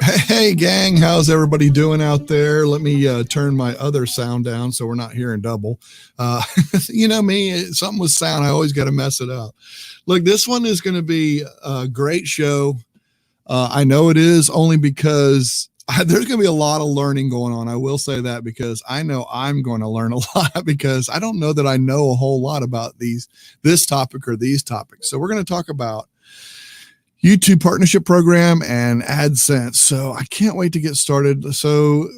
Hey, gang, how's everybody doing out there? Let me turn my other sound down so we're not hearing double. Uh, you know me, something with sound, I always got to mess it up. Look, this one is going to be a great show. I know it is only because there's going to be a lot of learning going on. I will say that because I know I'm going to learn a lot because I don't know that I know a whole lot about this topic or these topics. So we're going to talk about YouTube partnership program and Adsense. So I can't wait to get started. So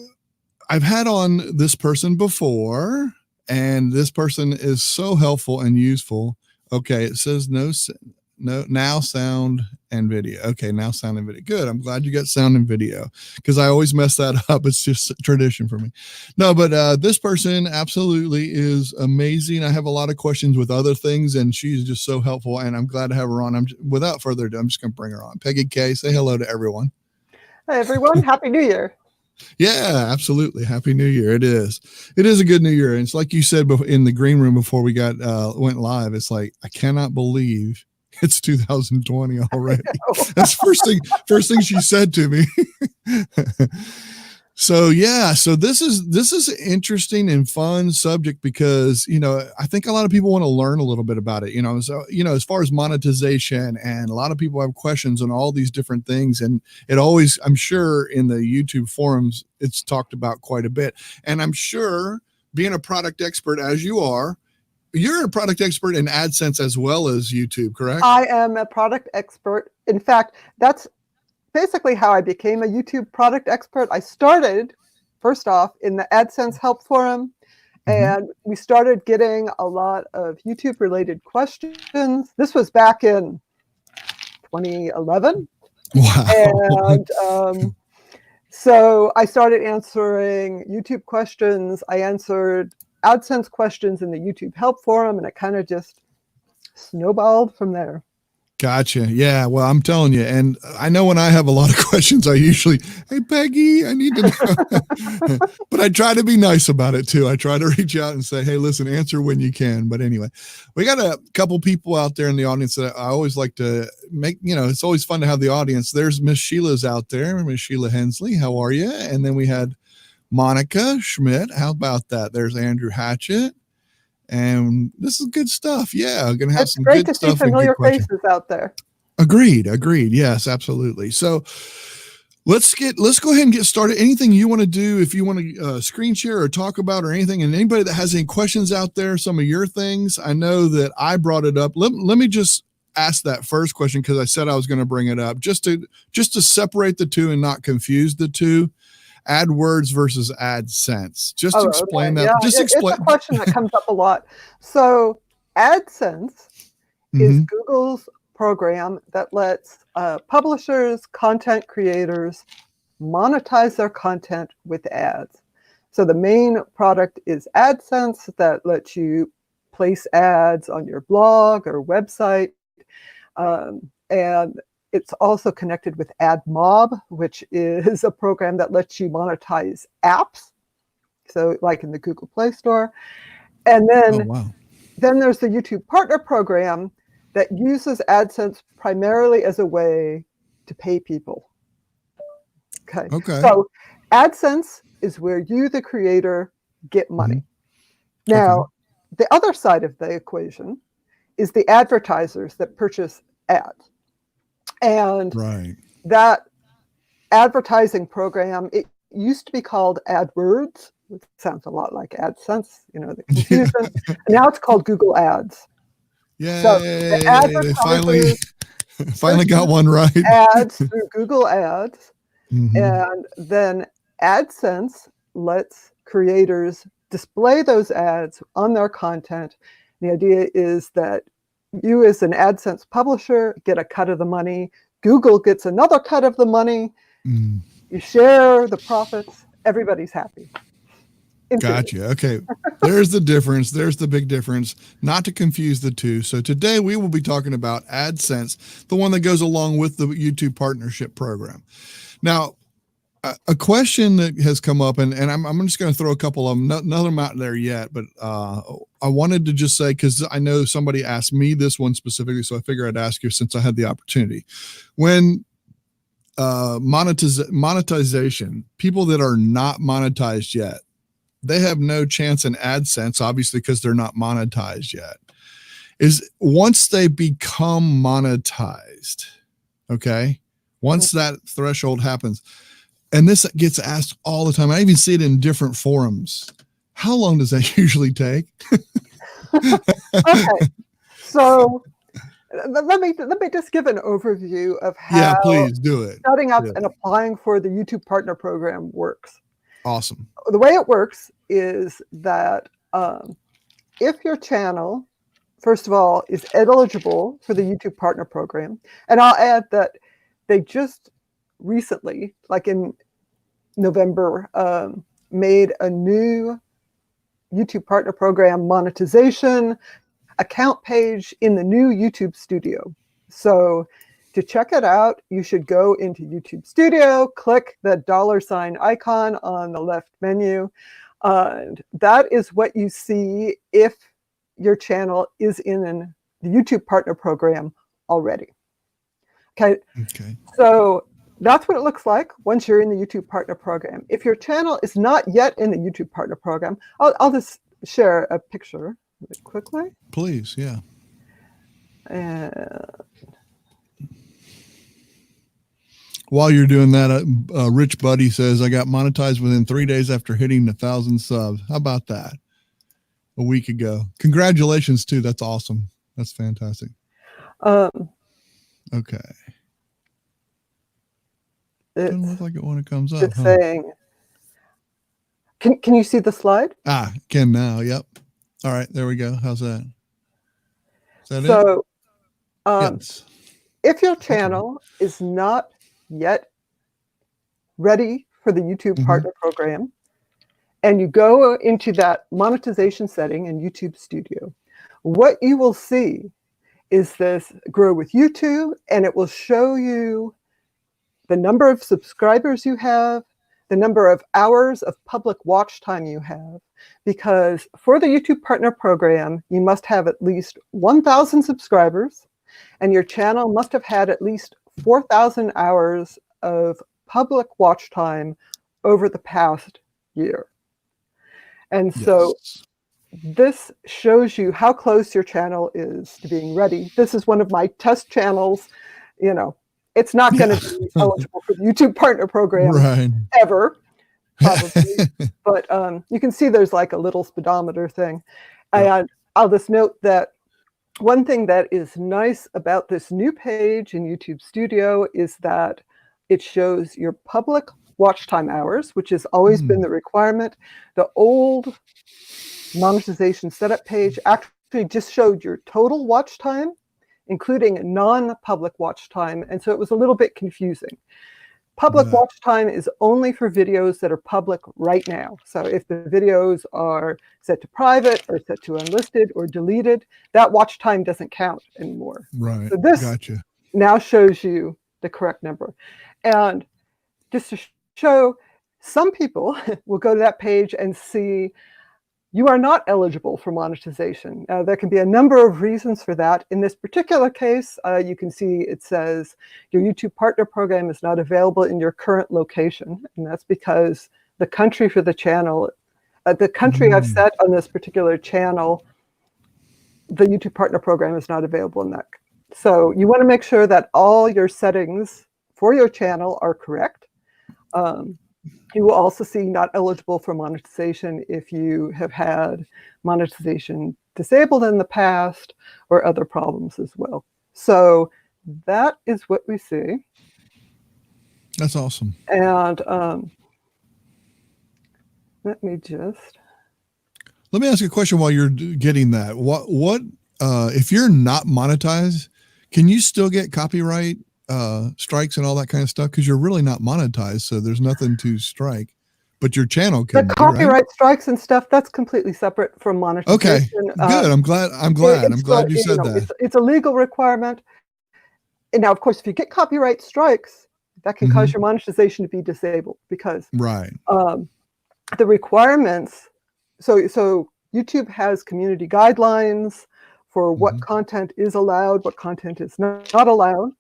I've had on this person before, and this person is so helpful and useful. Okay, it says now sound and video. Okay, now sound and video. Good. I'm glad you got sound and video because I always mess that up. It's just a tradition for me. No, but this person absolutely is amazing. I have a lot of questions with other things, and she's just so helpful, and I'm glad to have her on. Without further ado, I'm just going to bring her on. Peggy K, say hello to everyone. Hi, everyone. Happy New Year. Yeah, absolutely. Happy New Year. It is a good New Year. And it's like you said in the green room before we went live. It's like, I cannot believe it's 2020 already. That's first thing she said to me. So yeah, so this is an interesting and fun subject because, I think a lot of people want to learn a little bit about it, so, as far as monetization, and a lot of people have questions on all these different things. And it always, I'm sure in the YouTube forums, it's talked about quite a bit. And I'm sure being a product expert as you're a product expert in AdSense as well as YouTube, correct? I am a product expert. In fact, that's basically how I became a YouTube product expert. I started, first off, in the AdSense help forum, and we started getting a lot of YouTube-related questions. This was back in 2011. Wow. And so I started answering YouTube questions. I answered AdSense questions in the YouTube help forum, and it kind of just snowballed from there. Gotcha. Yeah. Well, I'm telling you, and I know when I have a lot of questions, I usually, hey, Peggy, I need to know. But I try to be nice about it too. I try to reach out and say, hey, listen, answer when you can. But anyway, we got a couple people out there in the audience that I always like to make, it's always fun to have the audience. There's Miss Sheila's out there, Miss Sheila Hensley. How are you? And then we had Monica Schmidt. How about that? There's Andrew Hatchett. And this is good stuff. Yeah, I'm gonna have some good stuff. It's great to see familiar faces out there. Agreed. Yes, absolutely. So let's go ahead and get started. Anything you want to do, if you want to screen share or talk about or anything, and anybody that has any questions out there, some of your things. I know that I brought it up. Let me just ask that first question because I said I was going to bring it up just to separate the two and not confuse the two. AdWords versus AdSense. Just explain that. Yeah. Just explain. It's a question that comes up a lot. So AdSense is Google's program that lets publishers, content creators monetize their content with ads. So the main product is AdSense that lets you place ads on your blog or website. And it's also connected with AdMob, which is a program that lets you monetize apps. So like in the Google Play Store. And then, then there's the YouTube Partner Program that uses AdSense primarily as a way to pay people. Okay. So AdSense is where you, the creator, get money. Now, the other side of the equation is the advertisers that purchase ads. And that advertising program, it used to be called AdWords, which sounds a lot like AdSense, the confusion. And now it's called Google Ads. Yeah, so they finally got one right. Ads through Google Ads. And then AdSense lets creators display those ads on their content. The idea is that you as an AdSense publisher get a cut of the money. Google gets another cut of the money. You share the profits. Everybody's happy. Gotcha. Okay. There's the difference. There's the big difference. Not to confuse the two. So today we will be talking about AdSense, the one that goes along with the YouTube partnership program. Now, a question that has come up, and I'm just going to throw a couple of them, none of them out there yet, but I wanted to just say, because I know somebody asked me this one specifically, so I figured I'd ask you since I had the opportunity. When monetization, people that are not monetized yet, they have no chance in AdSense, obviously, because they're not monetized yet. Is once they become monetized, okay, once that threshold happens, and this gets asked all the time, I even see it in different forums. How long does that usually take? Okay, so let me just give an overview of how please do it. Setting up and applying for the YouTube Partner Program works. Awesome. The way it works is that if your channel, first of all, is eligible for the YouTube Partner Program, and I'll add that they just recently, like in November, made a new YouTube Partner Program monetization account page in the new YouTube Studio. So to check it out, you should go into YouTube Studio, click the $ icon on the left menu. And that is what you see if your channel is in the YouTube Partner Program already. Okay. So that's what it looks like once you're in the YouTube Partner Program. If your channel is not yet in the YouTube Partner Program, I'll just share a picture really quickly. Please, yeah. While you're doing that, Rich Buddy says, I got monetized within 3 days after hitting 1,000 subs. How about that? A week ago. Congratulations, too. That's awesome. That's fantastic. Okay. Doesn't look like it when it comes up. It's saying, can you see the slide? Can now. Yep. All right. There we go. How's that? Is that so, it? Yes. If your channel is not yet ready for the YouTube Partner Program, and you go into that monetization setting in YouTube Studio, what you will see is this Grow with YouTube, and it will show you the number of subscribers you have, the number of hours of public watch time you have, because for the YouTube Partner Program, you must have at least 1,000 subscribers, and your channel must have had at least 4,000 hours of public watch time over the past year. And so this shows you how close your channel is to being ready. This is one of my test channels. You know, it's not going to be eligible for the YouTube Partner Program ever, probably. But you can see there's like a little speedometer thing. And I'll just note that one thing that is nice about this new page in YouTube Studio is that it shows your public watch time hours, which has always been the requirement. The old monetization setup page actually just showed your total watch time, including non-public watch time. And so it was a little bit confusing. Public watch time is only for videos that are public right now. So if the videos are set to private or set to unlisted or deleted, that watch time doesn't count anymore. Right. So this now shows you the correct number. And just to show, some people will go to that page and see you are not eligible for monetization. There can be a number of reasons for that. In this particular case, you can see it says your YouTube Partner Program is not available in your current location. And that's because the country for the channel, the country I've set on this particular channel, the YouTube Partner Program is not available in that. So you want to make sure that all your settings for your channel are correct. You will also see not eligible for monetization if you have had monetization disabled in the past or other problems as well. So that is what we see. That's awesome. And let me ask you a question while you're getting that. What if you're not monetized, can you still get copyright strikes and all that kind of stuff, because you're really not monetized, so there's nothing to strike, but your channel can. The copyright strikes and stuff, that's completely separate from monetization. Okay, good. I'm glad you said that. It's a legal requirement. And now, of course, if you get copyright strikes, that can cause your monetization to be disabled, because the requirements. So YouTube has community guidelines for what content is allowed, what content is not allowed.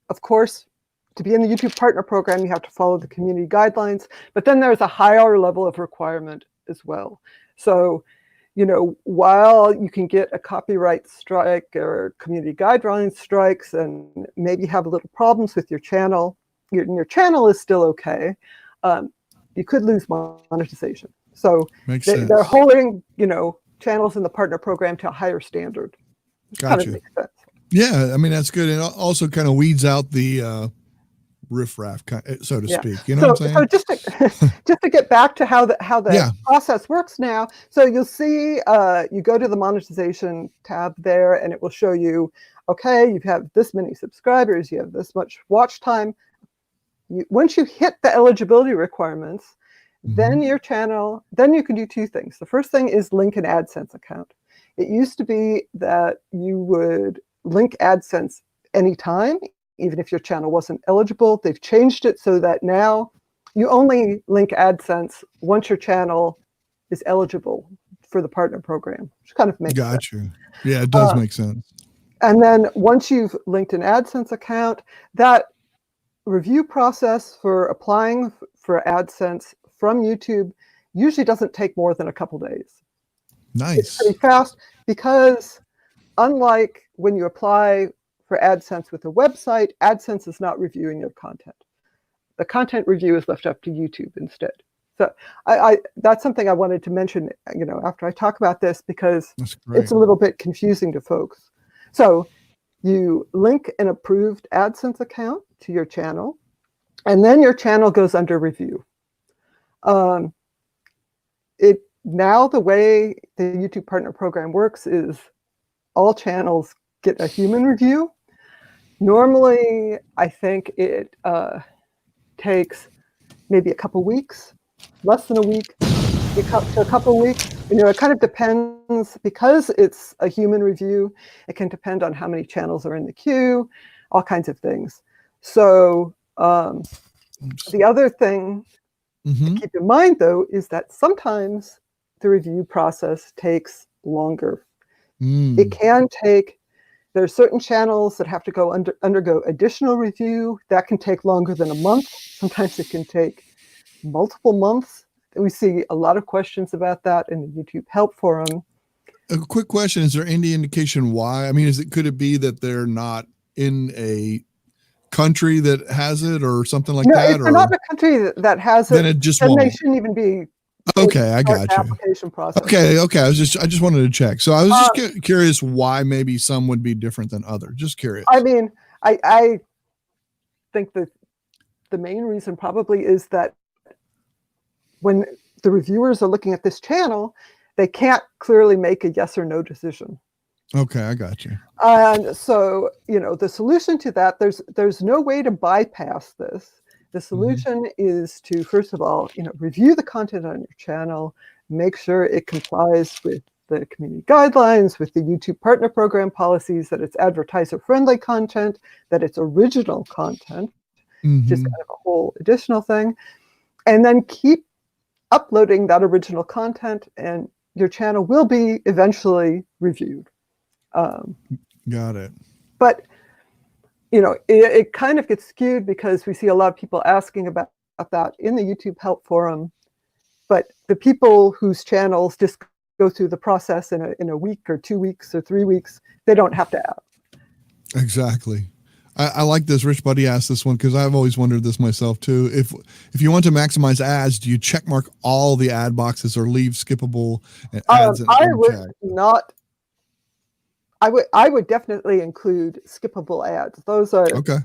Of course, to be in the YouTube Partner Program, you have to follow the community guidelines, but then there's a higher level of requirement as well. So, while you can get a copyright strike or community guidelines strikes and maybe have a little problems with your channel, your channel is still okay. You could lose monetization. So they're holding, channels in the partner program to a higher standard. Gotcha. Kind of makes sense. Yeah, I mean, that's good. And also kind of weeds out the riffraff, so to speak. You know what I'm saying? So just to get back to how the process works now. So you'll see, you go to the monetization tab there, and it will show you, okay, you have this many subscribers, you have this much watch time. Once you hit the eligibility requirements, then your channel, then you can do two things. The first thing is link an AdSense account. It used to be that you would link AdSense anytime, even if your channel wasn't eligible. They've changed it so that now you only link AdSense once your channel is eligible for the partner program, which kind of makes sense. Gotcha. Yeah, it does make sense. And then once you've linked an AdSense account, that review process for applying for AdSense from YouTube usually doesn't take more than a couple days. Nice. It's pretty fast because unlike when you apply for AdSense with a website, AdSense is not reviewing your content. The content review is left up to YouTube instead. So that's something I wanted to mention, after I talk about this, because it's a little bit confusing to folks. So you link an approved AdSense account to your channel, and then your channel goes under review. Now the way the YouTube Partner Program works is all channels get a human review. Normally, I think it takes maybe a couple weeks, less than a week, to a couple weeks. It kind of depends, because it's a human review, it can depend on how many channels are in the queue, all kinds of things. So the other thing to keep in mind, though, is that sometimes the review process takes longer. It can take, there are certain channels that have to go undergo additional review. That can take longer than a month. Sometimes it can take multiple months. We see a lot of questions about that in the YouTube help forum. A quick question: is there any indication why? I mean, could it be that they're not in a country that has it, or something like that? If they're not in a country that has it, then it just won't. They shouldn't even be. Okay, I got you. Application process. Okay. I just wanted to check. So I was just curious why maybe some would be different than others. Just curious. I mean, I think that the main reason probably is that when the reviewers are looking at this channel, they can't clearly make a yes or no decision. Okay, I got you. And so, the solution to that, there's no way to bypass this. The solution is to, first of all, review the content on your channel, make sure it complies with the community guidelines, with the YouTube Partner Program policies, that it's advertiser-friendly content, that it's original content, just kind of a whole additional thing. And then keep uploading that original content, and your channel will be eventually reviewed. Got it. But it kind of gets skewed because we see a lot of people asking about that in the YouTube help forum. But the people whose channels just go through the process in a week or 2 weeks or 3 weeks, they don't have to ask. Exactly. I like this. Rich Buddy asked this one because I've always wondered this myself too. If you want to maximize ads, do you check mark all the ad boxes or leave skippable ads? I would not. I would definitely include skippable ads. Those are, okay,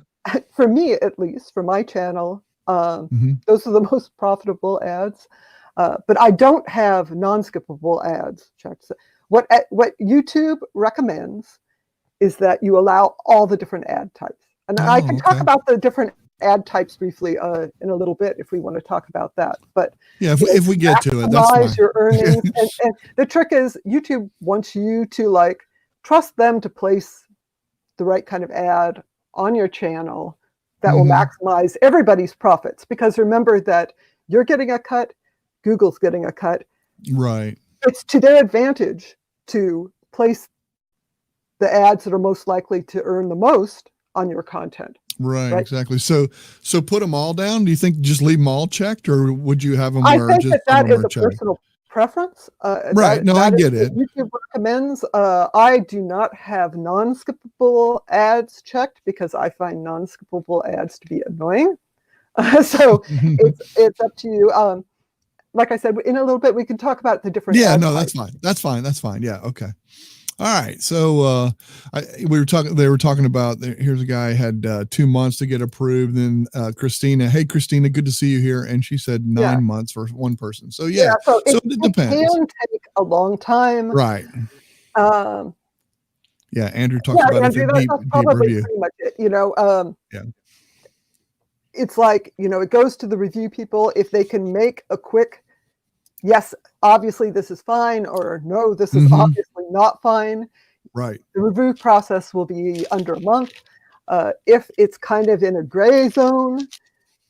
for me at least, for my channel, those are the most profitable ads. But I don't have non-skippable ads checked. What YouTube recommends is that you allow all the different ad types. And I can talk about the different ad types briefly in a little bit if we want to talk about that. But yeah, if we get to it, that's fine. Your earnings. and the trick is YouTube wants you to trust them to place the right kind of ad on your channel that will maximize everybody's profits. Because remember that you're getting a cut, Google's getting a cut. Right. It's to their advantage to place the ads that are most likely to earn the most on your content. Right, exactly. So put them all down. Do you think just leave them all checked, or would you have them I where think just some of that them is are a checked? personal preference. Right. No, I That is get it. what YouTube recommends. I do not have non-skippable ads checked because I find non-skippable ads to be annoying. So it's up to you. Like I said, in a little bit we can talk about the different. Yeah, ad no, types. that's fine. That's fine. Yeah, okay. All right. So we were talking. They were talking about. Here's a guy had 2 months to get approved. Then Christina, hey Christina, good to see you here. And she said 9 months for one person. So yeah. So So it it can depends. take a long time. Right. Um, Yeah. Andrew talks about Andrew, it's a deep that's probably review. pretty much it. Yeah. It's like, it goes to the review people. If they can make a quick, yes, obviously this is fine, or no, this is obviously not fine. Right. The review process will be under a month. If it's kind of in a gray zone,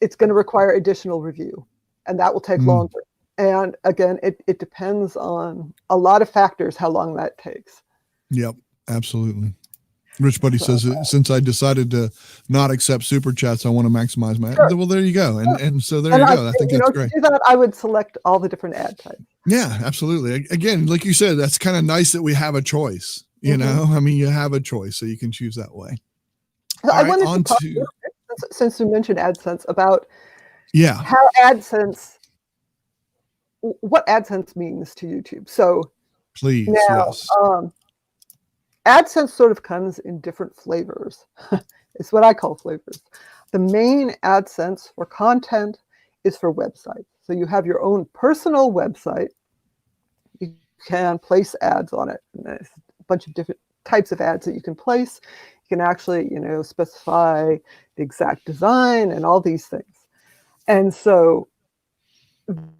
it's going to require additional review, and that will take longer. And again, it depends on a lot of factors how long that takes. Yep, absolutely. Rich Buddy says, since I decided to not accept super chats, I want to maximize my. Sure. Well, there you go, and so there you go. I think that's great. To do that, I would select all the different ad types. Yeah, absolutely. Again, like you said, that's kind of nice that we have a choice. You know, I mean, you have a choice, so you can choose that way. So I wanted to talk, since you mentioned AdSense, about how AdSense, what AdSense means to YouTube. So please, now, yes. AdSense sort of comes in different flavors. It's what I call flavors. The main AdSense for content is for websites. So you have your own personal website. You can place ads on it. And there's a bunch of different types of ads that you can place. You can actually, specify the exact design and all these things. And so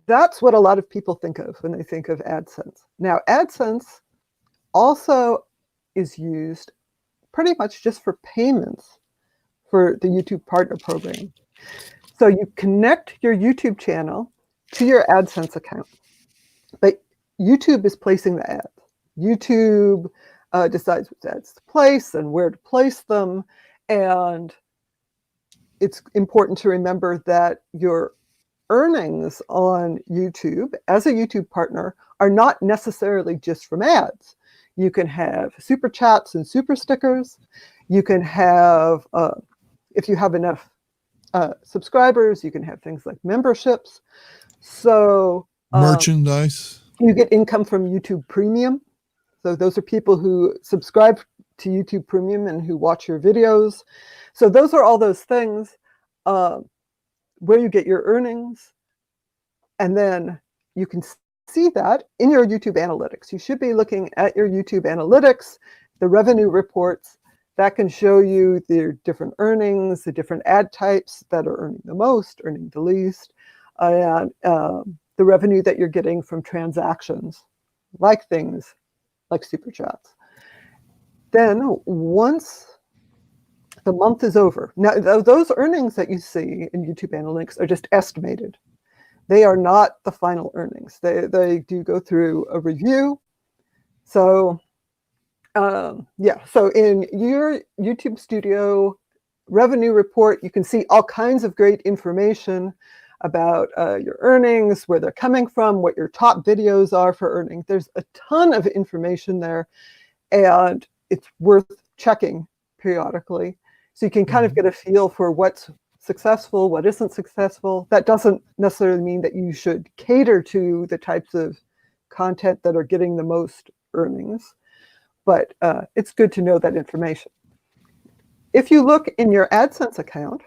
that's what a lot of people think of when they think of AdSense. Now, AdSense also is used pretty much just for payments for the YouTube Partner Program. So you connect your YouTube channel to your AdSense account, but YouTube is placing the ads. YouTube decides which ads to place and where to place them. And it's important to remember that your earnings on YouTube as a YouTube partner are not necessarily just from ads. You can have super chats and super stickers. You can have, if you have enough subscribers, you can have things like memberships. So merchandise. You get income from YouTube Premium. So those are people who subscribe to YouTube Premium and who watch your videos. So those are all those things where you get your earnings. And then you can see that in your YouTube analytics. You should be looking at your YouTube analytics, the revenue reports that can show you the different earnings, the different ad types that are earning the most, earning the least, and the revenue that you're getting from transactions, like things like super chats. Then once the month is over, now those earnings that you see in YouTube analytics are just estimated. They are not the final earnings. They do go through a review. So so in your YouTube Studio revenue report, you can see all kinds of great information about your earnings, where they're coming from, what your top videos are for earning. There's a ton of information there, and it's worth checking periodically. So you can kind of get a feel for what's successful, what isn't successful. That doesn't necessarily mean that you should cater to the types of content that are getting the most earnings, but it's good to know that information. If you look in your AdSense account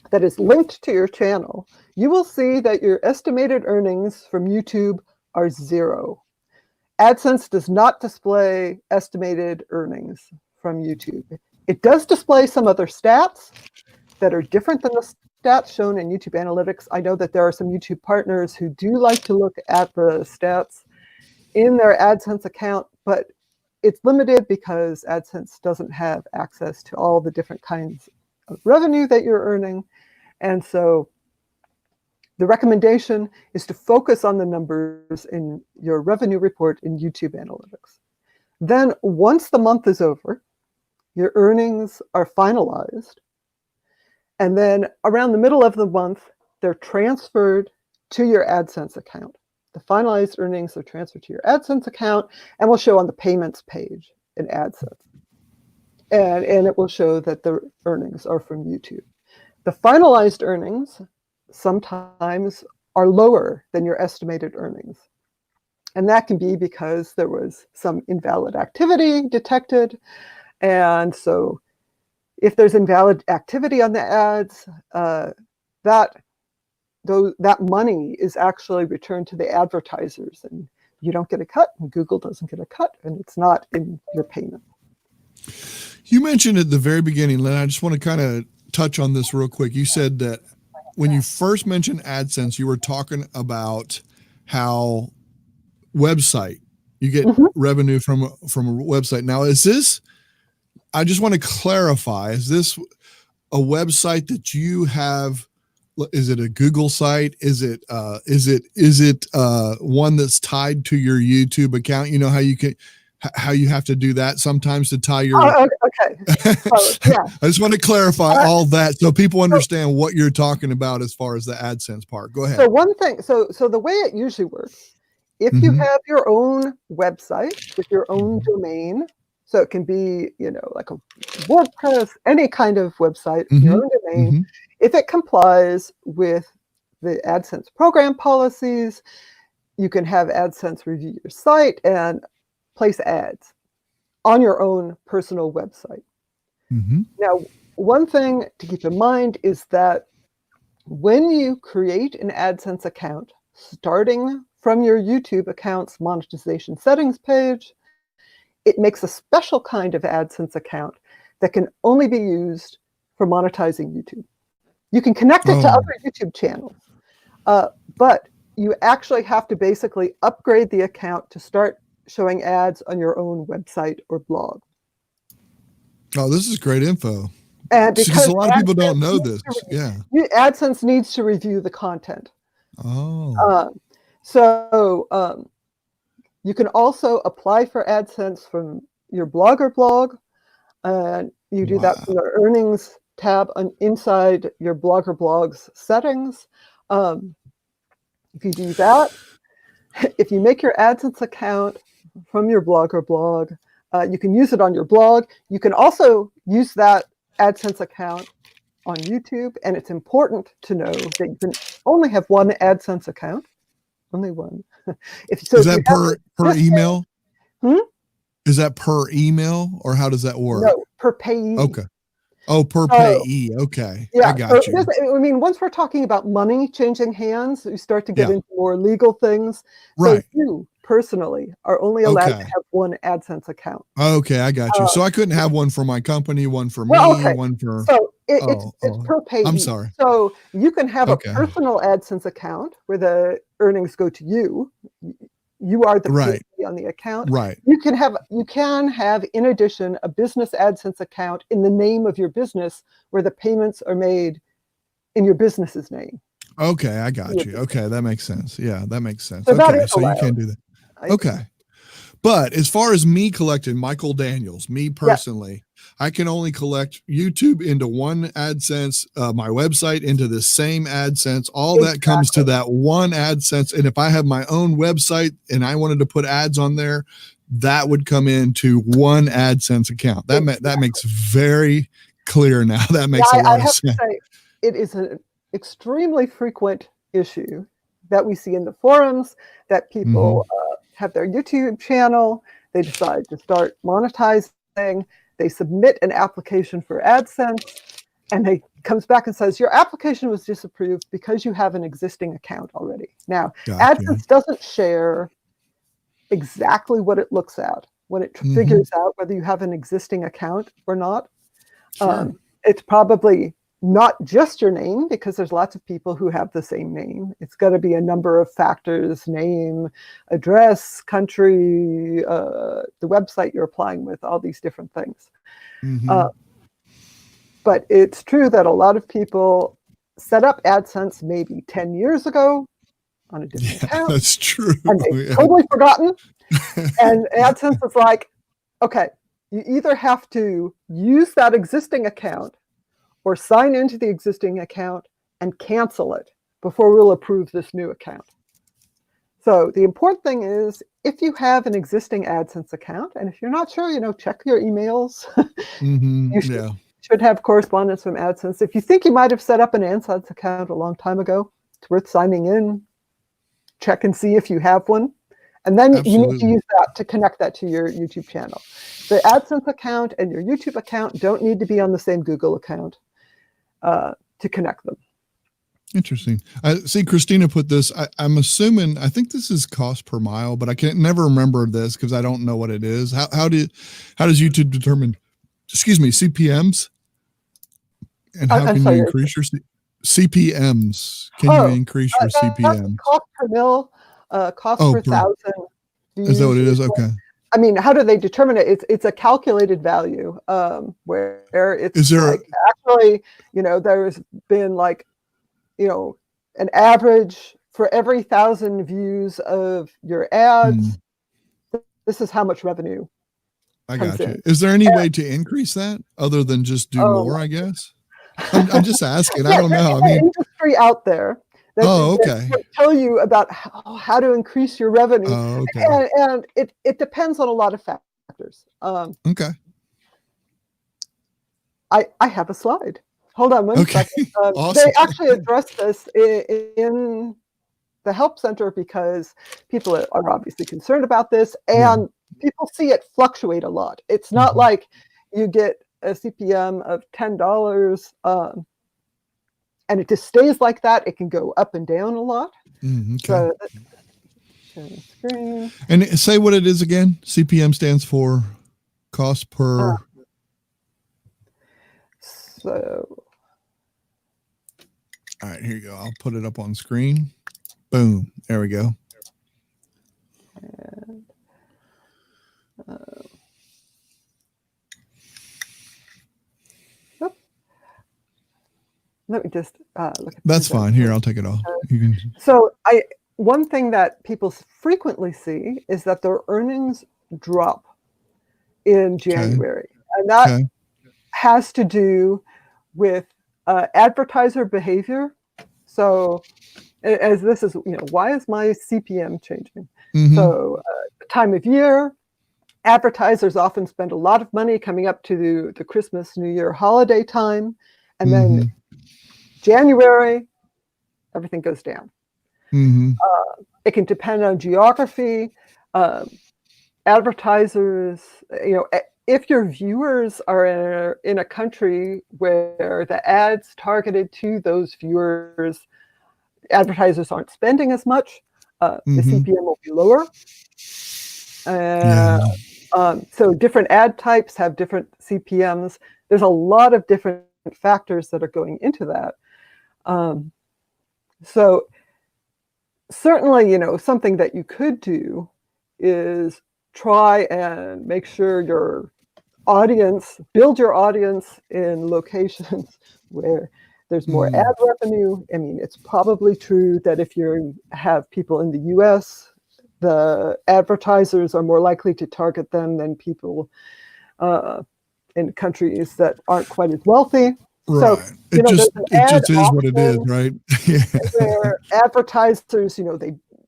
that is linked to your channel, you will see that your estimated earnings from YouTube are 0. AdSense does not display estimated earnings from YouTube. It does display some other stats that are different than the stats shown in YouTube Analytics. I know that there are some YouTube partners who do like to look at the stats in their AdSense account, but it's limited because AdSense doesn't have access to all the different kinds of revenue that you're earning. And so the recommendation is to focus on the numbers in your revenue report in YouTube Analytics. Then once the month is over, your earnings are finalized. And then around the middle of the month, they're transferred to your AdSense account. The finalized earnings are transferred to your AdSense account and will show on the payments page in AdSense. And it will show that the earnings are from YouTube. The finalized earnings sometimes are lower than your estimated earnings. And that can be because there was some invalid activity detected. And so if there's invalid activity on the ads, that money is actually returned to the advertisers, and you don't get a cut, and Google doesn't get a cut, and it's not in your payment. You mentioned at the very beginning, Lynn, I just want to kind of touch on this real quick. You said that when you first mentioned AdSense, you were talking about how website, you get revenue from a website. Now, is this, I just want to clarify, is this a website that you have? Is it a Google site? Is it one that's tied to your YouTube account? You know how you have to do that sometimes to tie your. Okay. Yeah. I just want to clarify all that so people understand what you're talking about as far as the AdSense part. Go ahead. So one thing, so the way it usually works, if you have your own website with your own domain, so it can be, like a WordPress, any kind of website, your own domain. If it complies with the AdSense program policies, you can have AdSense review your site and place ads on your own personal website. Now, one thing to keep in mind is that when you create an AdSense account, starting from your YouTube account's monetization settings page, it makes a special kind of AdSense account that can only be used for monetizing YouTube. You can connect it to other YouTube channels, but you actually have to basically upgrade the account to start showing ads on your own website or blog. Oh, this is great info. And because a lot of people don't know this. Yeah. AdSense needs to review the content. Oh. So you can also apply for AdSense from your Blogger blog. And you do that from the earnings tab inside your Blogger blog's settings. If you do that, if you make your AdSense account from your Blogger blog, you can use it on your blog. You can also use that AdSense account on YouTube. And it's important to know that you can only have one AdSense account. Only one. Is that per email? Is that per email, or how does that work? No, per payee. Okay. Oh, per payee. Okay. Yeah, I got you. I mean, once we're talking about money changing hands, we start to get into more legal things. Right. So you personally are only allowed to have one AdSense account. Okay, I got you. So I couldn't have one for my company, one for me, one for. So it's per payee. I'm sorry. So you can have a personal AdSense account where the earnings go to you. You are the payee on the account. Right. You can have, in addition, a business AdSense account in the name of your business where the payments are made in your business's name. Okay, I got you. Okay, that makes sense. Yeah, that makes sense. So okay, so you can do that. Okay. But as far as me collecting, Michael Daniels, me personally, I can only collect YouTube into one AdSense, my website into the same AdSense. All that comes to that one AdSense. And if I have my own website and I wanted to put ads on there, that would come into one AdSense account. That makes very clear now. That makes a lot of sense. To say, it is an extremely frequent issue that we see in the forums that people have their YouTube channel. They decide to start monetizing. They submit an application for AdSense, and it comes back and says, your application was disapproved because you have an existing account already. Now, AdSense doesn't share exactly what it looks at when it figures out whether you have an existing account or not. Sure. It's probably not just your name, because there's lots of people who have the same name. It's got to be a number of factors: name, address, country, the website you're applying with, all these different things. But it's true that a lot of people set up AdSense maybe 10 years ago on a different account. That's true. And they've totally forgotten. And AdSense is like, okay, you either have to use that existing account, or sign into the existing account and cancel it before we'll approve this new account. So the important thing is, if you have an existing AdSense account, and if you're not sure, check your emails. You should have correspondence from AdSense. If you think you might have set up an AdSense account a long time ago, it's worth signing in. Check and see if you have one. And then you need to use that to connect that to your YouTube channel. The AdSense account and your YouTube account don't need to be on the same Google account to connect them. Interesting. I see Christina put this. I'm assuming, I think this is cost per mile, but I can't never remember this because I don't know what it is. How does YouTube determine, CPMs? And how can you increase your CPMs? Can you increase your CPMs? Cost per mil, cost per thousand views. Is that what it is? Okay. I mean, how do they determine it? It's a calculated value where it's actually, there's been an average for every 1,000 views of your ads. This is how much revenue. I got you. Is there any way to increase that other than just do more, I guess? I'm just asking. I don't know. There's an industry out there that tell you about how to increase your revenue. And it depends on a lot of factors. Okay. I have a slide. Hold on one second. Awesome. They actually address this in the Help Center because people are obviously concerned about this, and people see it fluctuate a lot. It's not like you get a CPM of $10 and it just stays like that. It can go up and down a lot. So, screen. And say what it is again. CPM stands for cost per. So, all right, here you go. I'll put it up on screen. Boom. There we go. And, let me just look at. That's fine. Here, I'll take it off. So, one thing that people frequently see is that their earnings drop in January, and that has to do with advertiser behavior. So as this is, why is my CPM changing? So time of year, advertisers often spend a lot of money coming up to the Christmas, New Year holiday time. And then January, everything goes down. It can depend on geography. Advertisers, if your viewers are in a country where the ads targeted to those viewers, advertisers aren't spending as much, the CPM will be lower. So different ad types have different CPMs. There's a lot of different factors that are going into that. So certainly, something that you could do is try and make sure build your audience in locations where there's more ad revenue. I mean, it's probably true that if you have people in the US, the advertisers are more likely to target them than people in countries that aren't quite as wealthy. Right. So, it just is what it is, right? Where advertisers,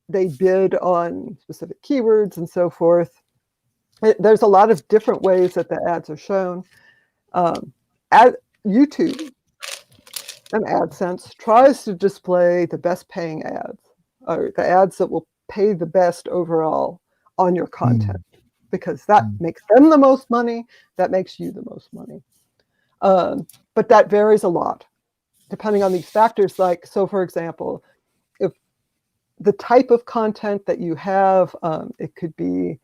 they bid on specific keywords and so forth. There's a lot of different ways that the ads are shown. YouTube and AdSense tries to display the best paying ads, or the ads that will pay the best overall on your content, because that makes them the most money, that makes you the most money. But that varies a lot depending on these factors. Like, so for example, if the type of content that you have, it could be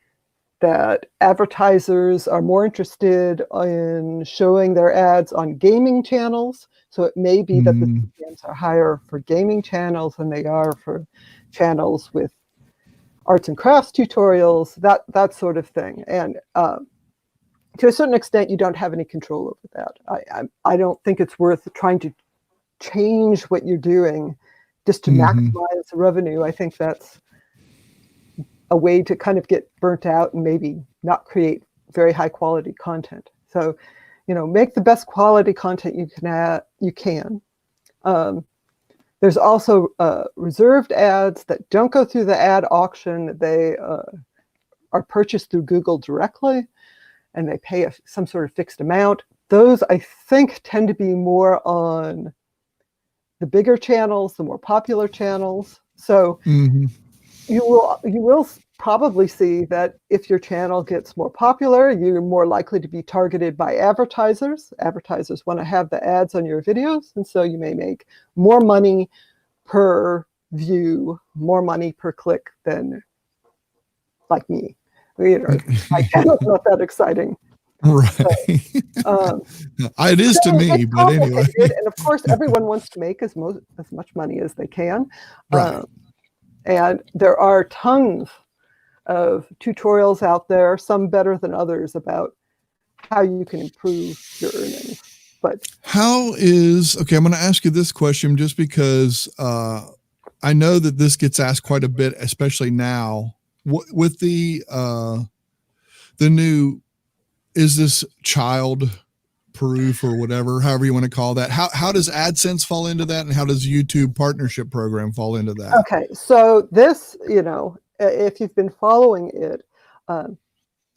that advertisers are more interested in showing their ads on gaming channels. So it may be that the CPMs are higher for gaming channels than they are for channels with arts and crafts tutorials, that sort of thing. And to a certain extent, you don't have any control over that. I don't think it's worth trying to change what you're doing just to maximize the revenue. I think that's a way to kind of get burnt out and maybe not create very high quality content. So make the best quality content you can. There's also reserved ads that don't go through the ad auction. They are purchased through Google directly, and they pay some sort of fixed amount. Those, I think, tend to be more on the bigger channels, the more popular channels. So you will probably see that if your channel gets more popular, you're more likely to be targeted by advertisers. Advertisers want to have the ads on your videos, and so you may make more money per view, more money per click than like me. My channel's not that exciting. Right. So, it is to me, but anyway. And of course, everyone wants to make as much money as they can. Right. And there are tons of tutorials out there, some better than others, about how you can improve your earnings. But I'm going to ask you this question just because I know that this gets asked quite a bit, especially now with the new, is this child proof or whatever, however you want to call that? How does AdSense fall into that, and how does YouTube partnership program fall into that? Okay, so this, if you've been following it,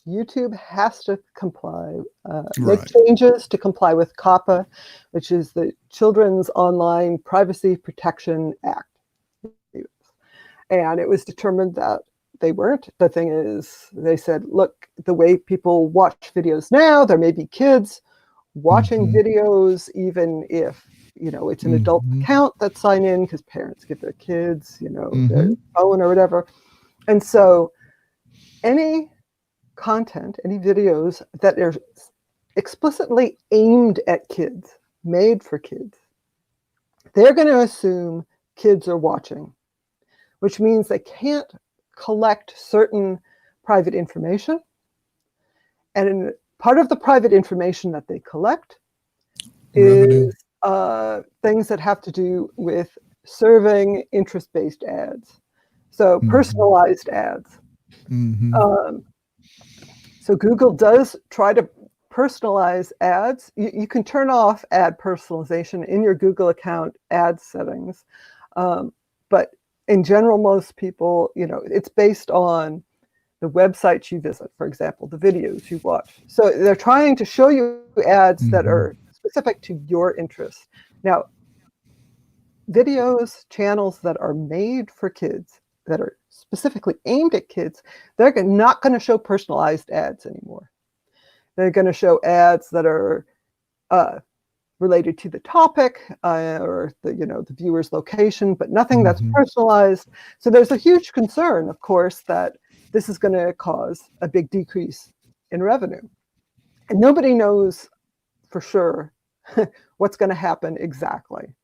YouTube has to comply, make changes to comply with COPPA, which is the Children's Online Privacy Protection Act. And it was determined that they weren't. The thing is, they said, look, the way people watch videos now, there may be kids watching videos, even if, it's an adult account that sign in because parents give their kids, their phone or whatever. And so any content, any videos that are explicitly aimed at kids, made for kids, they're going to assume kids are watching, which means they can't collect certain private information. And part of the private information that they collect is things that have to do with serving interest-based ads. So personalized ads. So Google does try to personalize ads. You can turn off ad personalization in your Google account ad settings. But in general, most people, it's based on the websites you visit, for example, the videos you watch. So they're trying to show you ads that are specific to your interests. Now, videos, channels that are made for kids, that are specifically aimed at kids, they're not going to show personalized ads anymore. They're going to show ads that are related to the topic or the viewer's location, but nothing that's personalized. So there's a huge concern, of course, that this is going to cause a big decrease in revenue. And nobody knows for sure what's going to happen exactly.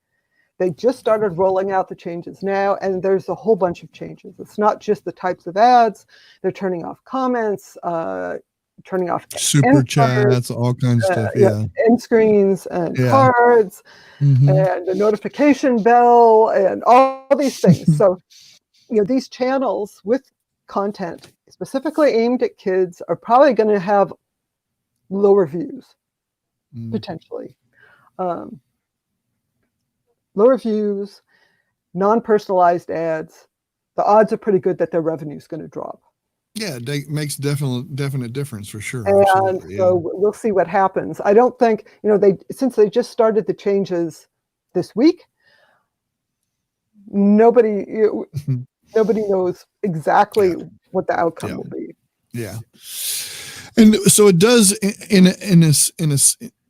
They just started rolling out the changes now, and there's a whole bunch of changes. It's not just the types of ads. They're turning off comments, turning off super chats, all kinds of stuff. End screens and cards and the notification bell and all these things. So, these channels with content specifically aimed at kids are probably going to have lower views, potentially. Lower views, non-personalized ads. The odds are pretty good that their revenue is going to drop. Yeah, it makes definite difference for sure. And so we'll see what happens. I don't think, since they just started the changes this week, nobody knows exactly what the outcome will be. Yeah. And so it does in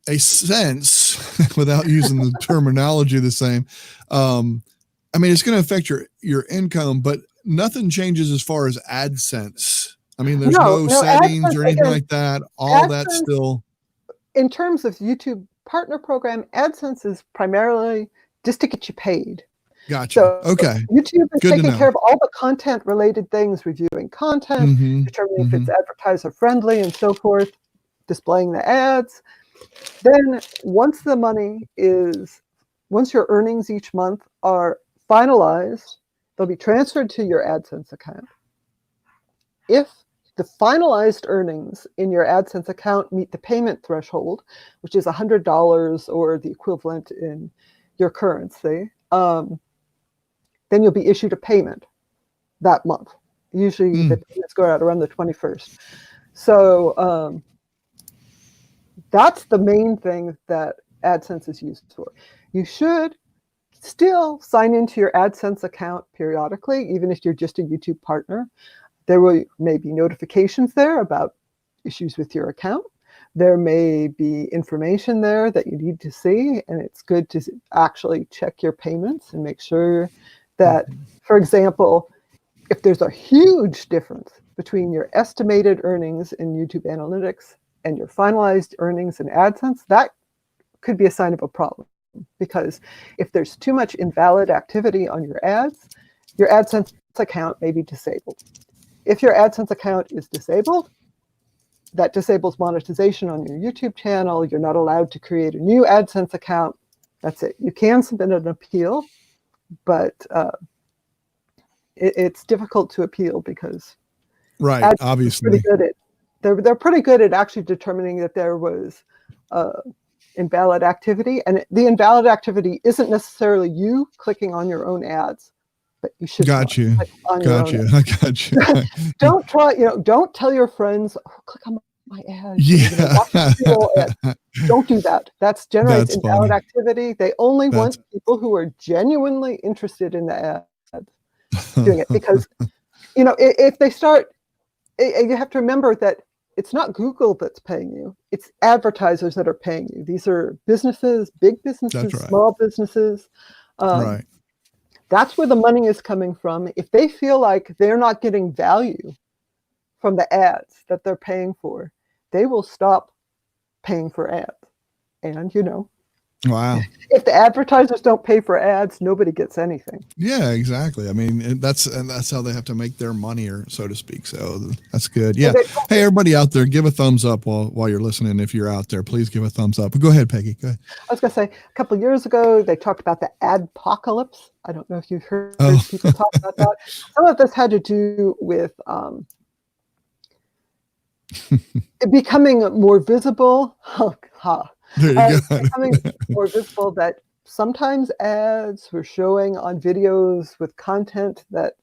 a sense, without using the terminology the same. It's going to affect your income, but nothing changes as far as AdSense. There's no settings AdSense, or anything like that. All AdSense, that's still. In terms of YouTube partner program, AdSense is primarily just to get you paid. Gotcha. So okay. YouTube is taking care of all the content related things, reviewing content, determining if it's advertiser friendly and so forth, displaying the ads. Then once your earnings each month are finalized, they'll be transferred to your AdSense account. If the finalized earnings in your AdSense account meet the payment threshold, which is $100 or the equivalent in your currency, then you'll be issued a payment that month. Usually the payments go out around the 21st. So that's the main thing that AdSense is used for. You should still sign into your AdSense account periodically, even if you're just a YouTube partner. There may be notifications there about issues with your account. There may be information there that you need to see, and it's good to actually check your payments and make sure that, for example, if there's a huge difference between your estimated earnings in YouTube Analytics and your finalized earnings in AdSense, that could be a sign of a problem. Because if there's too much invalid activity on your ads, your AdSense account may be disabled. If your AdSense account is disabled, that disables monetization on your YouTube channel. You're not allowed to create a new AdSense account. That's it. You can submit an appeal, but it's difficult to appeal because right, obviously they're pretty good at actually determining that there was invalid activity, and the invalid activity isn't necessarily you clicking on your own ads, but you should got you. I got you. Don't tell your friends, click on my ads. Yeah. Don't do that. That's generates invalid funny. activity. They only want people who are genuinely interested in the ad doing it, because if they start, you have to remember that it's not Google that's paying you. It's advertisers that are paying you. These are businesses, big businesses, right. small businesses. Right. That's where the money is coming from. If they feel like they're not getting value from the ads that they're paying for, they will stop paying for ads. And, wow. If the advertisers don't pay for ads, nobody gets anything. Yeah, exactly. I mean, that's how they have to make their money, or so to speak. So that's good. Yeah. Hey, everybody out there, give a thumbs up while you're listening. If you're out there, please give a thumbs up. Go ahead, Peggy. Go ahead. I was going to say, a couple of years ago, they talked about the adpocalypse. I don't know if you've heard people talk about that. Some of this had to do with it becoming more visible. There you go. Becoming more visible that sometimes ads were showing on videos with content that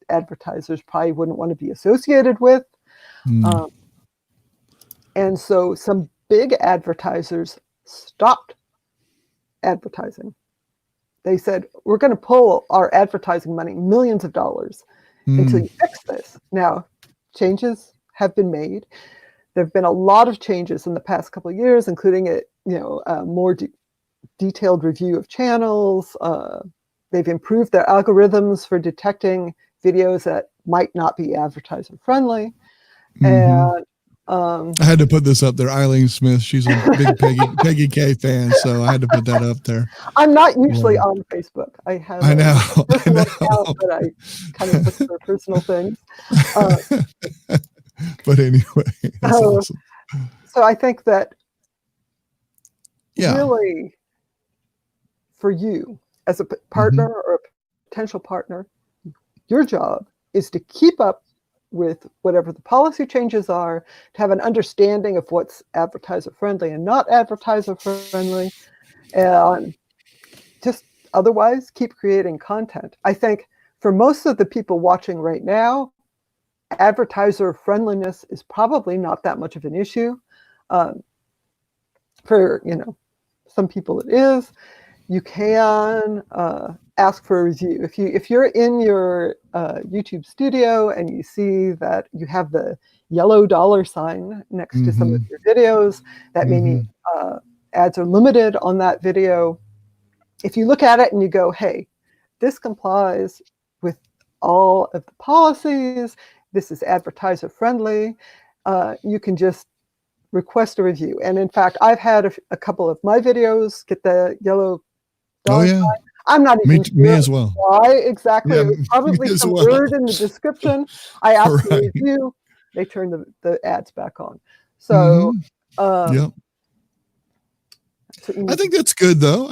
advertisers probably wouldn't want to be associated with. And so some big advertisers stopped advertising. They said, we're going to pull our advertising money, millions of dollars, until you fix this. Now, changes have been made. There have been a lot of changes in the past couple of years, including a more detailed review of channels. They've improved their algorithms for detecting videos that might not be advertiser friendly. And I had to put this up there. Eileen Smith, she's a big Peggy K fan, so I had to put that up there. I'm not usually on Facebook. I have a personal account, but I kind of look for personal things. But anyway, that's awesome. So I think that really, for you as a partner or a potential partner, your job is to keep up with whatever the policy changes are, to have an understanding of what's advertiser friendly and not advertiser friendly, and just otherwise keep creating content. I think for most of the people watching right now, advertiser friendliness is probably not that much of an issue. For some people it is. You can ask for a review. If you're in your YouTube studio and you see that you have the yellow $ next to some of your videos, that may mean ads are limited on that video. If you look at it and you go, hey, this complies with all of the policies, this is advertiser friendly, you can just request a review. And in fact, I've had a couple of my videos get the yellow $. I'm not even sure me as well. Why exactly? It was probably some word in the description. I asked for a review. They turned the ads back on. So I think that's good though.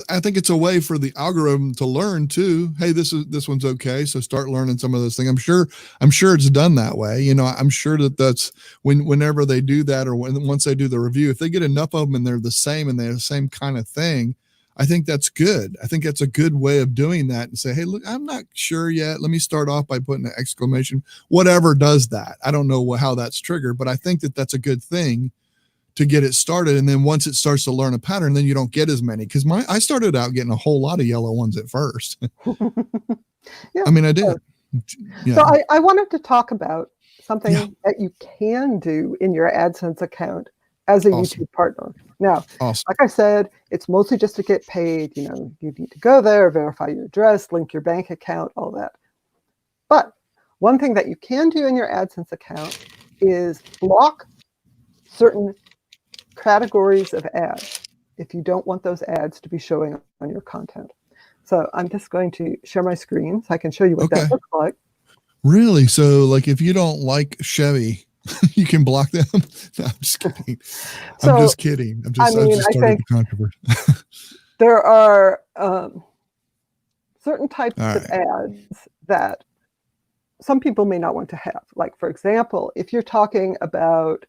I think it's a way for the algorithm to learn too. Hey, this one's okay. So start learning some of those things. I'm sure it's done that way. You know, I'm sure that's whenever they do that, or once they do the review, if they get enough of them and they're the same and they're the same kind of thing, I think that's good. I think that's a good way of doing that, and say, hey, look, I'm not sure yet. Let me start off by putting an exclamation, whatever does that. I don't know how that's triggered, but I think that that's a good thing to get it started. And then once it starts to learn a pattern, then you don't get as many. Because I started out getting a whole lot of yellow ones at first. Yeah. I mean, I did. Yeah. So I wanted to talk about something that you can do in your AdSense account as a YouTube partner. Now, like I said, it's mostly just to get paid. You know, you need to go there, verify your address, link your bank account, all that. But one thing that you can do in your AdSense account is block certain categories of ads if you don't want those ads to be showing on your content. So I'm just going to share my screen so I can show you what that looks like. Really? So like if you don't like Chevy, you can block them? No, I'm just kidding. I'm just kidding. I just started the controversy. There are certain types of ads that some people may not want to have. Like, for example, if you're talking about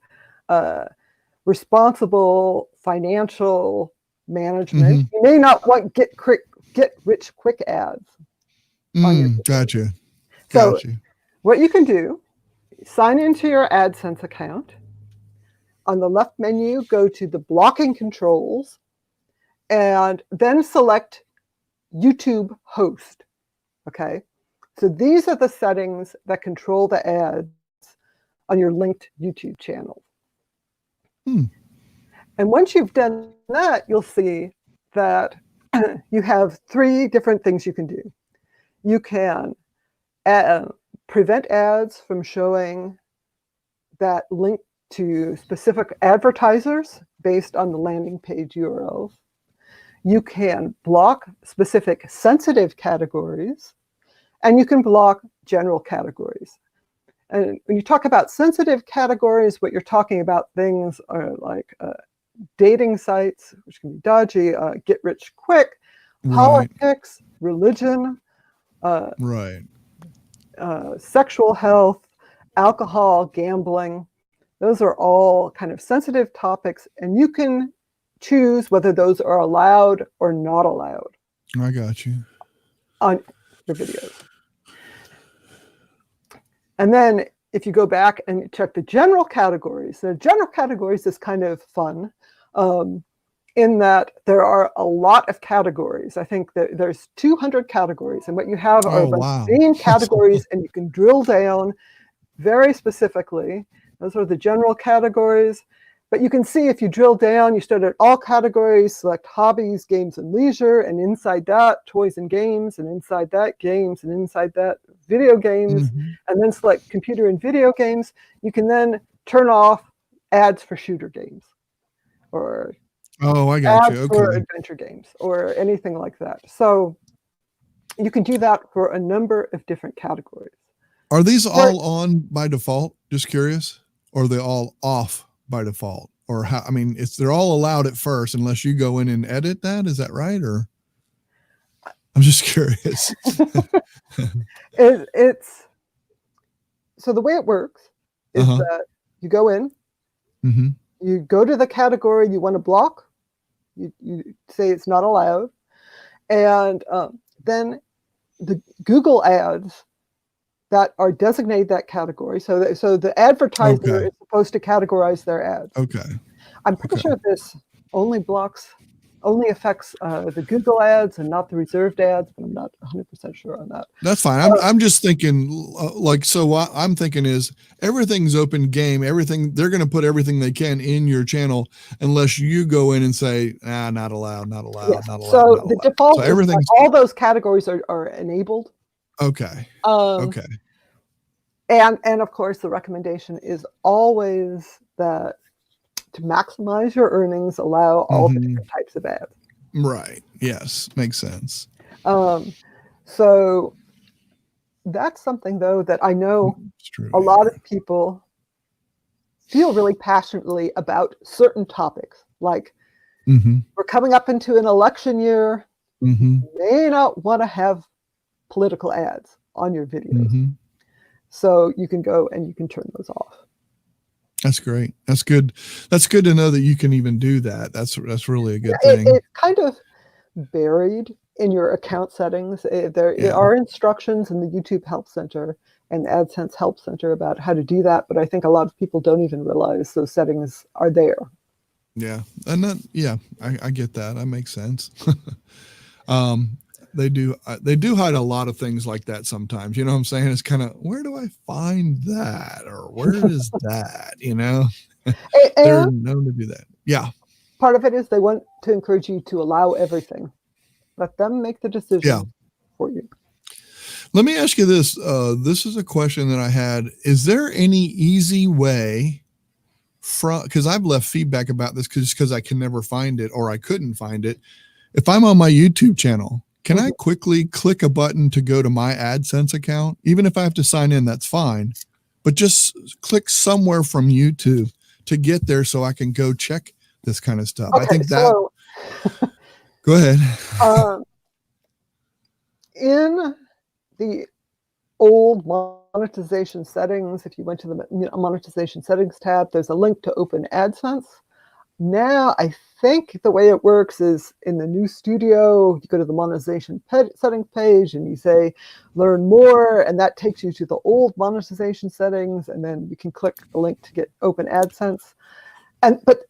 responsible financial management, you may not want get rich quick ads. Gotcha. So what you can do, sign into your AdSense account. On the left menu, go to the blocking controls and then select YouTube host. Okay. So these are the settings that control the ads on your linked YouTube channel. And once you've done that, you'll see that you have 3 different things you can do. You can prevent ads from showing that link to specific advertisers based on the landing page URLs. You can block specific sensitive categories, and you can block general categories. And when you talk about sensitive categories, what you're talking about things are like dating sites, which can be dodgy, get rich quick, politics, religion, sexual health, alcohol, gambling. Those are all kind of sensitive topics, and you can choose whether those are allowed or not allowed. I got you. On your videos. And then if you go back and check the general categories, the general categories is kind of fun in that there are a lot of categories. I think that there's 200 categories, and what you have are main categories, and you can drill down very specifically. Those are the general categories. But you can see if you drill down, you start at all categories, select hobbies, games, and leisure, and inside that, toys and games, and inside that, games, and inside that, video games, and then select computer and video games. You can then turn off ads for shooter games, or ads for adventure games, or anything like that. So you can do that for a number of different categories. Are these all on by default? Just curious. Or are they all off by default? Or how? I mean, they're all allowed at first unless you go in and edit that. Is that right? Or I'm just curious. It's so the way it works is that you go in, you go to the category you want to block, you say it's not allowed, and then the Google ads that are designated that category. So the advertiser is supposed to categorize their ads. I'm pretty sure this only affects the Google ads and not the reserved ads, but I'm not 100% sure on that. That's fine. I'm just thinking so what I'm thinking is everything's open game. They're going to put everything they can in your channel unless you go in and say, not allowed, not allowed, not allowed. So not the allowed. default so everything's all those categories are enabled. Okay. And of course, the recommendation is always that to maximize your earnings, allow all the different types of ads. Right. Yes. Makes sense. So that's something, though, that I know a lot of people feel really passionately about certain topics. Like We're coming up into an election year. You may not want to have political ads on your videos. So you can go and you can turn those off. That's great. That's good. That's good to know that you can even do that. That's really a good thing. It's kind of buried in your account settings. There are instructions in the YouTube Help Center and the Adsense Help Center about how to do that, but I think a lot of people don't even realize those settings are there. Yeah, and I get that. That makes sense. They do hide a lot of things like that sometimes. You know what I'm saying? It's kind of, where do I find that, or where is that? You know, they're known to do that. Yeah. Part of it is they want to encourage you to allow everything. Let them make the decision for you. Let me ask you this. This is a question that I had. Is there any easy way because I've left feedback about this because I can never find it, or I couldn't find it. If I'm on my YouTube channel, can I quickly click a button to go to my AdSense account? Even if I have to sign in, that's fine. But just click somewhere from YouTube to get there so I can go check this kind of stuff. Okay, I think that. Go ahead. In the old monetization settings, if you went to the monetization settings tab, there's a link to open AdSense. Now, I think the way it works is in the new studio, you go to the monetization settings page and you say, learn more, and that takes you to the old monetization settings, and then you can click the link to get open AdSense. But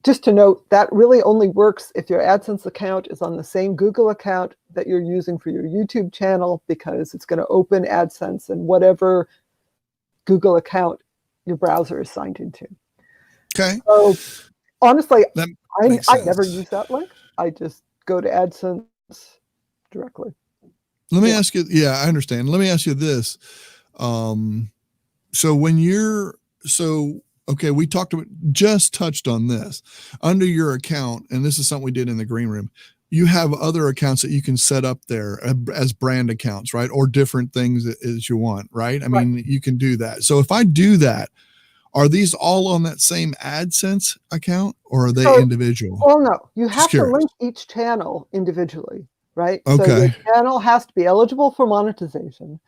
just to note, that really only works if your AdSense account is on the same Google account that you're using for your YouTube channel, because it's going to open AdSense in whatever Google account your browser is signed into. Okay. So honestly, I never use that link. I just go to AdSense directly. Let me ask you. Yeah, I understand. Let me ask you this. So when okay, we just touched on this under your account, and this is something we did in the green room. You have other accounts that you can set up there as brand accounts, right? Or different things as you want, right? I mean, you can do that. So if I do that, are these all on that same AdSense account, or are they individual? Well, no, you have to link each channel individually, right? Okay. So your channel has to be eligible for monetization.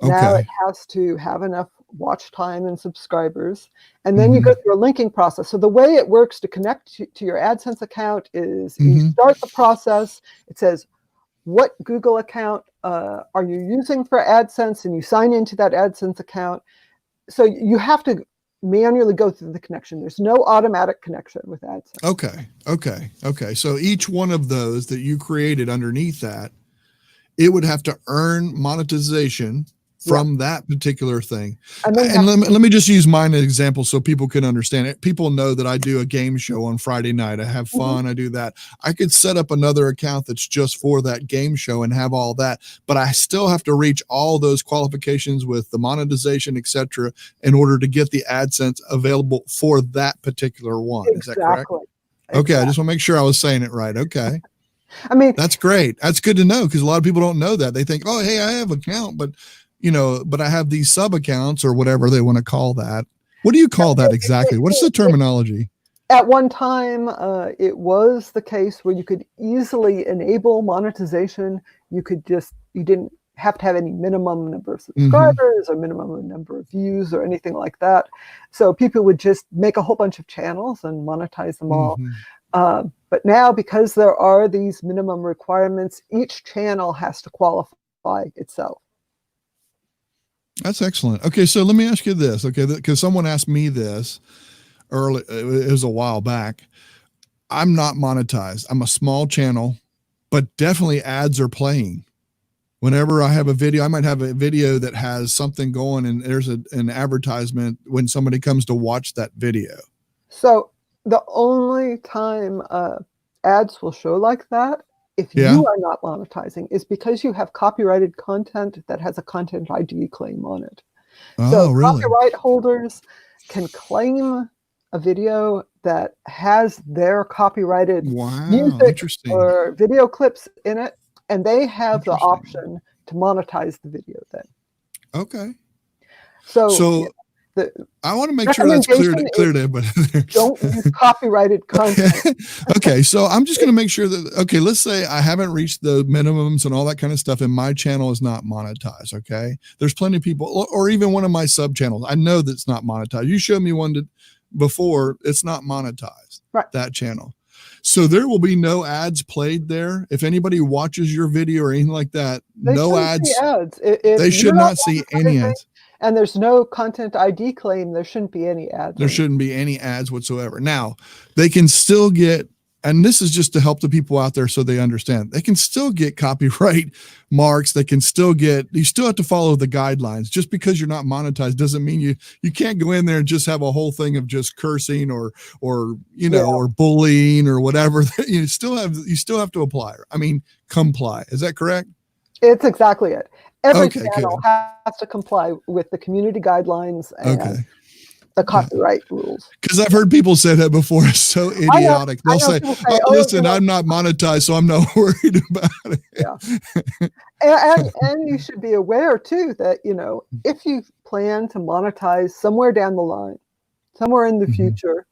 Now it has to have enough watch time and subscribers. And then you go through a linking process. So the way it works to connect to your AdSense account is you start the process. It says, what Google account are you using for AdSense? And you sign into that AdSense account. So you have to manually go through the connection. There's no automatic connection with AdSense. Okay. So each one of those that you created underneath that, it would have to earn monetization from that particular thing. And let me just use mine as an example so people can understand it. People know that I do a game show on Friday night. I have fun. I do that. I could set up another account that's just for that game show and have all that, but I still have to reach all those qualifications with the monetization, etc., in order to get the AdSense available for that particular one. Is that correct? Okay. I just want to make sure I was saying it right. Okay. I mean, that's great. That's good to know, because a lot of people don't know that. They think, oh, hey, I have an account, but I have these sub accounts or whatever they want to call that. What do you call that exactly? What's the terminology? At one time, it was the case where you could easily enable monetization. You didn't have to have any minimum number of subscribers or minimum number of views or anything like that. So people would just make a whole bunch of channels and monetize them all. But now, because there are these minimum requirements, each channel has to qualify itself. That's excellent. Okay, so let me ask you this, okay, because someone asked me this early, it was a while back. I'm not monetized. I'm a small channel, but definitely ads are playing. Whenever I have a video, I might have a video that has something going and there's an advertisement when somebody comes to watch that video. So the only time ads will show like that, if you are not monetizing, is because you have copyrighted content that has a content ID claim on it. So copyright holders can claim a video that has their copyrighted music or video clips in it, and they have the option to monetize the video then. Okay. So I want to make sure that's clear to everybody. Don't use copyrighted content. Okay, so I'm just going to make sure that, okay, let's say I haven't reached the minimums and all that kind of stuff, and my channel is not monetized, okay? There's plenty of people, or even one of my sub channels, I know that's not monetized. You showed me one before, it's not monetized, right? That channel. So there will be no ads played there. If anybody watches your video or anything like that, no ads. They should not see any ads. And there's no content ID claim. There shouldn't be any ads. There shouldn't be any ads whatsoever. Now, they can still get, and this is just to help the people out there so they understand, they can still get copyright marks. They can still get, you still have to follow the guidelines. Just because you're not monetized doesn't mean you can't go in there and just have a whole thing of just cursing or or bullying or whatever. You still have to apply. I mean, comply. Is that correct? It's exactly it. Every channel has to comply with the community guidelines and the copyright rules. Because I've heard people say that before. It's so idiotic. They'll say, listen, I'm not monetized, so I'm not worried about it. Yeah. And you should be aware too that, if you plan to monetize somewhere down the line, somewhere in the future,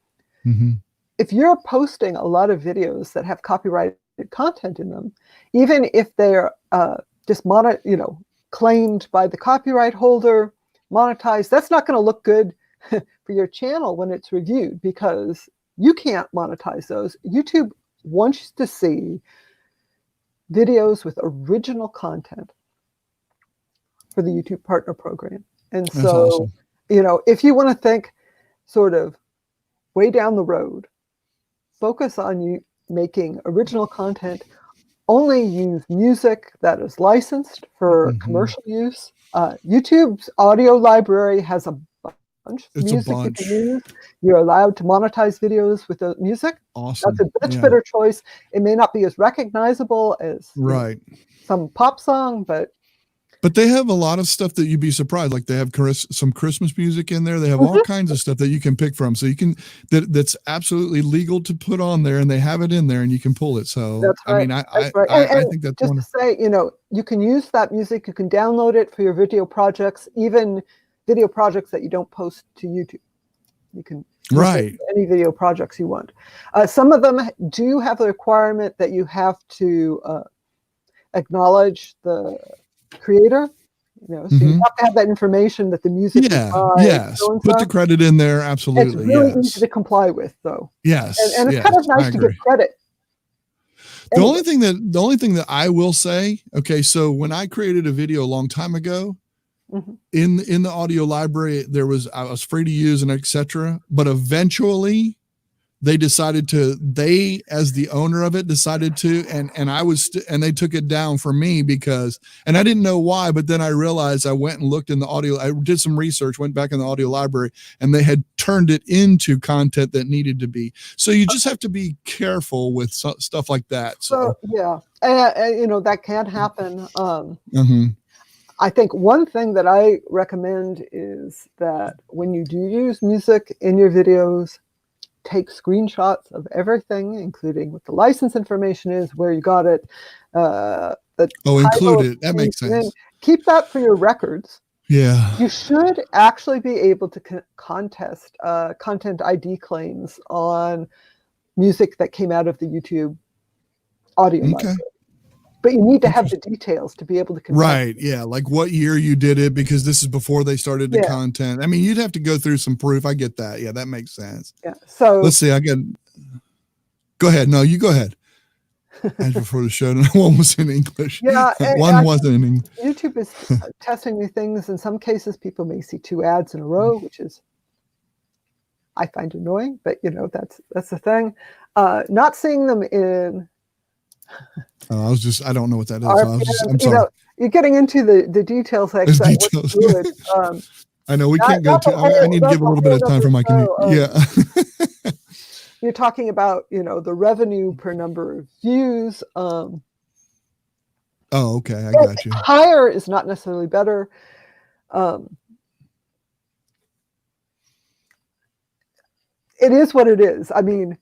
if you're posting a lot of videos that have copyrighted content in them, even if they're just claimed by the copyright holder, monetized, that's not going to look good for your channel when it's reviewed, because you can't monetize those. YouTube wants to see videos with original content for the YouTube Partner Program. And that's so, awesome. If you want to think sort of way down the road, focus on you making original content. Only use music that is licensed for commercial use. YouTube's audio library has a bunch of music you can use. You're allowed to monetize videos with the music. Awesome. That's a much better choice. It may not be as recognizable as some pop song, but they have a lot of stuff that you'd be surprised. Like they have some Christmas music in there. They have all kinds of stuff that you can pick from. So you can, that's absolutely legal to put on there, and they have it in there and you can pull it. So, that's right. I mean, I think that's just wonderful. To say, you can use that music. You can download it for your video projects, even video projects that you don't post to YouTube. You can any video projects you want. Some of them do have the requirement that you have to acknowledge the creator, so you have to have that information that the music put the credit in there. Absolutely. It's really easy to comply with, though. And it's kind of nice to get credit. The only thing that I will say, okay, so when I created a video a long time ago, in the audio library, I was free to use and etc. But eventually they decided to, as the owner of it decided to, and they took it down for me because, and I didn't know why, but then I realized, I went and looked in the audio, I did some research, went back in the audio library, and they had turned it into content that needed to be. So you just have to be careful with stuff like that. So that can happen. I think one thing that I recommend is that when you do use music in your videos, take screenshots of everything, including what the license information is, where you got it. Include it. That makes sense. Keep that for your records. Yeah. You should actually be able to contest content ID claims on music that came out of the YouTube audio library. But you need to have the details to be able to contest. Yeah. Like what year you did it, because this is before they started the content. I mean, you'd have to go through some proof. I get that. Yeah, that makes sense. Yeah. So let's see. Go ahead. No, you go ahead. As before the show, one was in English. Yeah. One wasn't in English. YouTube is testing new things. In some cases, people may see 2 ads in a row, which is, I find annoying, but that's the thing. Not seeing them in I don't know what that is. I'm sorry. You're getting into the details. Like details. I know we can't go to. I need to give a little bit of time for my community. You're talking about the revenue per number of views. Okay, I got you. Higher is not necessarily better. It is what it is. I mean,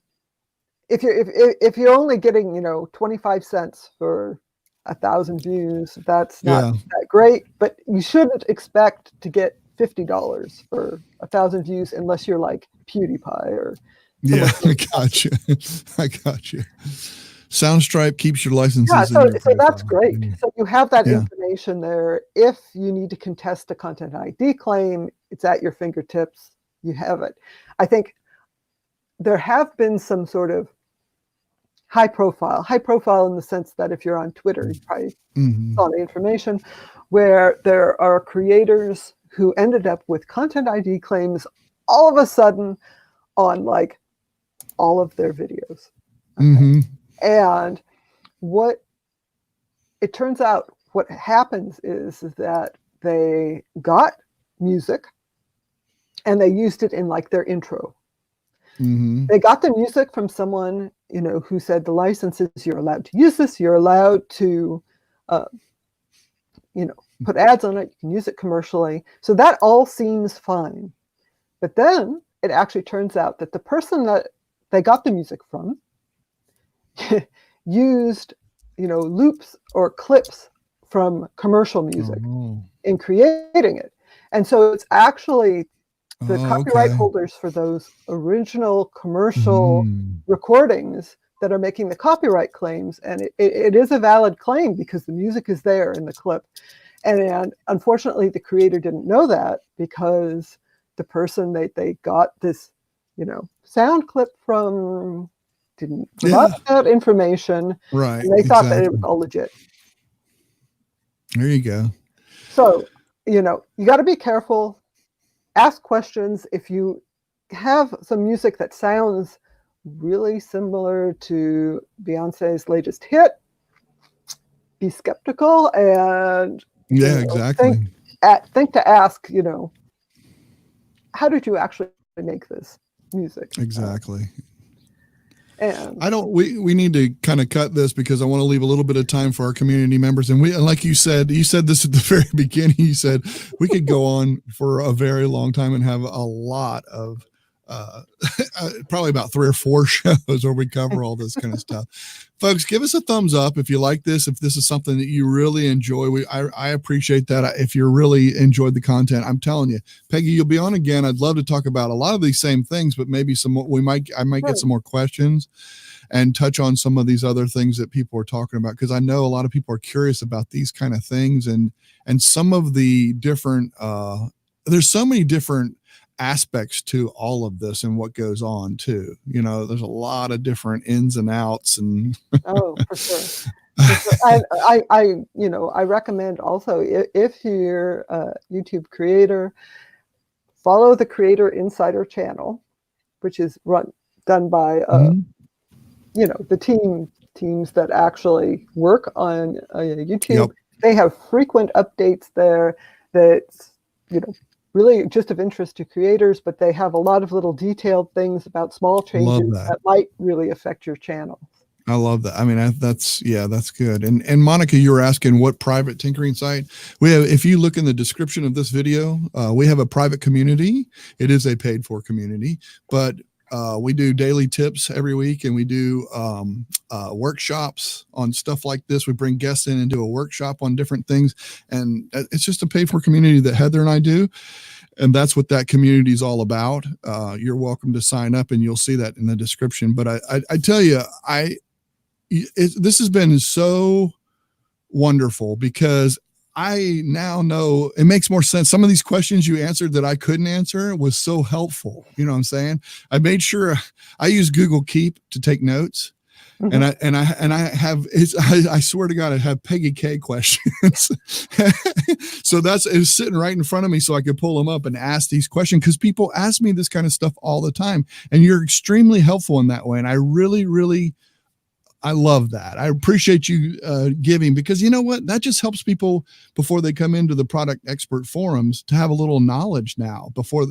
if you're only getting 25 cents for 1,000 views, that's not that great. But you shouldn't expect to get $50 for 1,000 views, unless you're like PewDiePie or. Yeah, I got you. I got you. Soundstripe keeps your licenses. Yeah, so in your that's great. So you have that Yeah. information there. If you need to contest a content ID claim, it's at your fingertips. You have it. I think there have been some sort of high profile in the sense that if you're on Twitter, you probably saw the information, where there are creators who ended up with content ID claims all of a sudden on like all of their videos. Okay? And what it turns out, what happens is that they got music and they used it in like their intro. They got the music from someone, you know, who said the licenses, you're allowed to use this, you're allowed to, you know, put ads on it, you can use it commercially. So that all seems fine. But then it actually turns out that the person that they got the music from used, you know, loops or clips from commercial music in creating it. And so it's actually the copyright holders for those original commercial recordings that are making the copyright claims. And it is a valid claim because the music is there in the clip. And unfortunately, the creator didn't know that because the person they got this, you know, sound clip from didn't provide that information. Right. And they thought that it was all legit. There you go. So, you know, you got to be careful. Ask questions. If you have some music that sounds really similar to Beyonce's latest hit, be skeptical and exactly. Think to ask, you know, how did you actually make this music? Exactly. And we need to kind of cut this because I want to leave a little bit of time for our community members. And like you said this at the very beginning, you said we could go on for a very long time and have a lot of, probably about 3 or 4 shows where we cover all this kind of stuff. Folks, give us a thumbs up if you like this, if this is something that you really enjoy. I appreciate that. If you really enjoyed the content, I'm telling you, Peggy, you'll be on again. I'd love to talk about a lot of these same things, but maybe I might get some more questions and touch on some of these other things that people are talking about, because I know a lot of people are curious about these kind of things and some of the different there's so many different aspects to all of this and what goes on too. You know, there's a lot of different ins and outs and for sure. I recommend also, if you're a YouTube creator, follow the Creator Insider channel, which is done by you know, the teams that actually work on YouTube. They have frequent updates there that's, you know, really just of interest to creators, but they have a lot of little detailed things about small changes that might really affect your channel. I love that. I mean, that's good. And Monica, you were asking what private tinkering site we have. If you look in the description of this video, we have a private community. It is a paid for community, but we do daily tips every week, and we do workshops on stuff like this. We bring guests in and do a workshop on different things, and it's just a paid for community that Heather and I do. And that's what that community is all about. You're welcome to sign up, and you'll see that in the description. But I tell you, this has been so wonderful because I now know it makes more sense. Some of these questions you answered that I couldn't answer was so helpful. You know what I'm saying? I made sure I use Google Keep to take notes. And I swear to God, I have Peggy K questions. So it was sitting right in front of me so I could pull them up and ask these questions, because people ask me this kind of stuff all the time, and you're extremely helpful in that way. And I really, really, I love that. I appreciate you giving, because you know what? That just helps people before they come into the product expert forums to have a little knowledge now before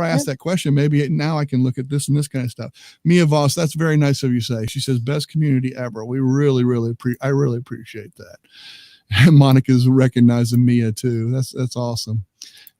I ask that question, maybe now I can look at this and this kind of stuff. Mia Voss, that's very nice of you to say. She says, best community ever. We really, really, I really appreciate that. And Monica's recognizing Mia too. That's awesome.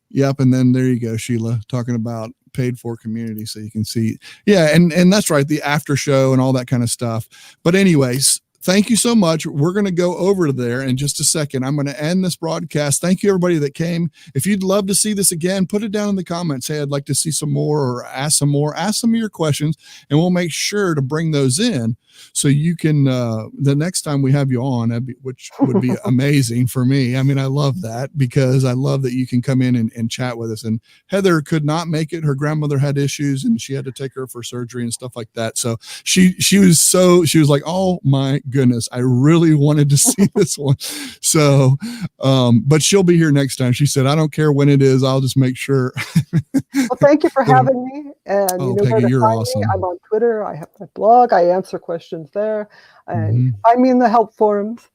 Yep. And then there you go, Sheila, talking about paid for community, so you can see. Yeah. And that's right. The after show and all that kind of stuff. But anyways, thank you so much. We're going to go over to there in just a second. I'm going to end this broadcast. Thank you, everybody that came. If you'd love to see this again, put it down in the comments. Hey, I'd like to see some more, or ask some more. Ask some of your questions, and we'll make sure to bring those in so you can, the next time we have you on, which would be amazing for me. I mean, I love that, because I love that you can come in and chat with us. And Heather could not make it. Her grandmother had issues and she had to take her for surgery and stuff like that. So she was like, oh my goodness, I really wanted to see this one. So, but she'll be here next time. She said, I don't care when it is. I'll just make sure. Well, thank you for having me. And you know, Peggy, where to you're find awesome. me. I'm on Twitter. I have my blog. I answer questions there. And find me in the help forums.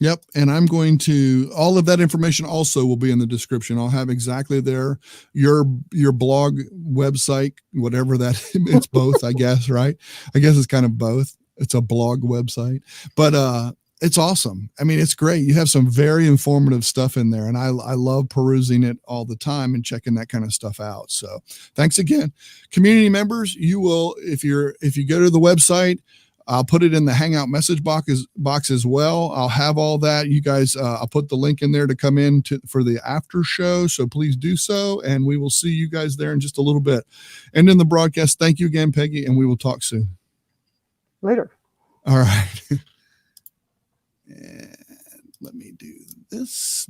Yep. And I'm going to, all of that information also will be in the description. I'll have exactly there your blog, website, whatever that, it's both, I guess, right? I guess it's kind of both. It's a blog website, but it's awesome. I mean, it's great. You have some very informative stuff in there, and I love perusing it all the time and checking that kind of stuff out. So thanks again. Community members, you will, if you go to the website, I'll put it in the Hangout message box as well. I'll have all that. You guys, I'll put the link in there to come in for the after show. So please do so. And we will see you guys there in just a little bit. And in the broadcast, thank you again, Peggy, and we will talk soon. Later. All right. And let me do this.